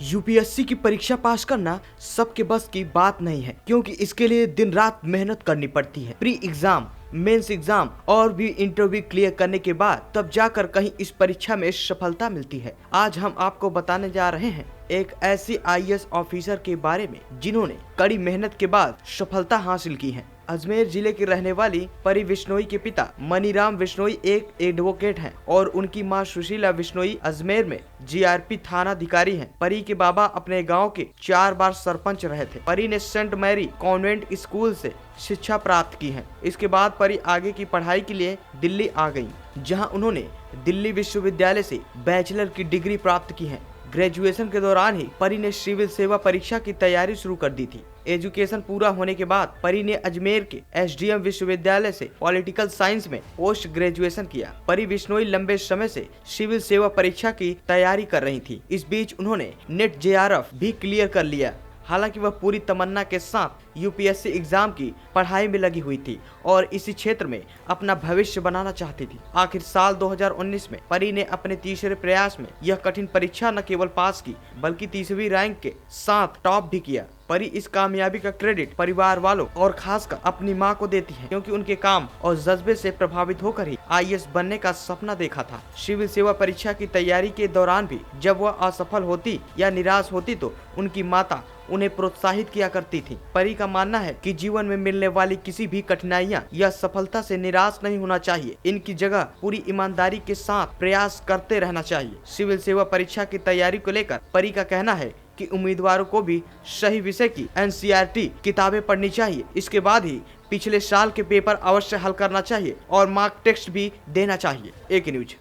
UPSC की परीक्षा पास करना सबके बस की बात नहीं है, क्योंकि इसके लिए दिन रात मेहनत करनी पड़ती है। प्री एग्जाम, मेंस एग्जाम और भी इंटरव्यू क्लियर करने के बाद तब जाकर कहीं इस परीक्षा में सफलता मिलती है। आज हम आपको बताने जा रहे हैं एक ऐसी आईएएस ऑफिसर के बारे में जिन्होंने कड़ी मेहनत के बाद सफलता हासिल की है। अजमेर जिले की रहने वाली परी बिश्नोई के पिता मनीराम बिश्नोई एक एडवोकेट हैं और उनकी मां सुशीला बिश्नोई अजमेर में जीआरपी थाना अधिकारी हैं। परी के बाबा अपने गांव के 4 बार सरपंच रहे थे। परी ने सेंट मैरी कॉन्वेंट स्कूल से शिक्षा प्राप्त की है। इसके बाद परी आगे की पढ़ाई के लिए दिल्ली आ गयी, जहाँ उन्होंने दिल्ली विश्वविद्यालय से बैचलर की डिग्री प्राप्त की है। ग्रेजुएशन के दौरान ही परी ने सिविल सेवा परीक्षा की तैयारी शुरू कर दी थी। एजुकेशन पूरा होने के बाद परी ने अजमेर के एसडीएम विश्वविद्यालय से पॉलिटिकल साइंस में पोस्ट ग्रेजुएशन किया। परी बिश्नोई लंबे समय से सिविल सेवा परीक्षा की तैयारी कर रही थी। इस बीच उन्होंने नेट जेआरएफ भी क्लियर कर लिया। हालांकि वह पूरी तमन्ना के साथ यूपीएससी एग्जाम की पढ़ाई में लगी हुई थी और इसी क्षेत्र में अपना भविष्य बनाना चाहती थी। आखिर साल 2019 में परी ने अपने तीसरे प्रयास में यह कठिन परीक्षा न केवल पास की बल्कि तीसरी रैंक के साथ टॉप भी किया। परी इस कामयाबी का क्रेडिट परिवार वालों और खासकर अपनी मां को देती है, क्योंकि उनके काम और जज्बे से प्रभावित होकर ही आईएएस बनने का सपना देखा था। सिविल सेवा परीक्षा की तैयारी के दौरान भी जब वह असफल होती या निराश होती तो उनकी माता उन्हें प्रोत्साहित किया करती थी। परी का मानना है कि जीवन में मिलने वाली किसी भी कठिनाइयां या सफलता से निराश नहीं होना चाहिए। इनकी जगह पूरी ईमानदारी के साथ प्रयास करते रहना चाहिए। सिविल सेवा परीक्षा की तैयारी को लेकर परी का कहना है कि उम्मीदवारों को भी सही विषय की एनसीईआरटी किताबें पढ़नी चाहिए। इसके बाद ही पिछले साल के पेपर अवश्य हल करना चाहिए और मार्क टेस्ट भी देना चाहिए। एक न्यूज।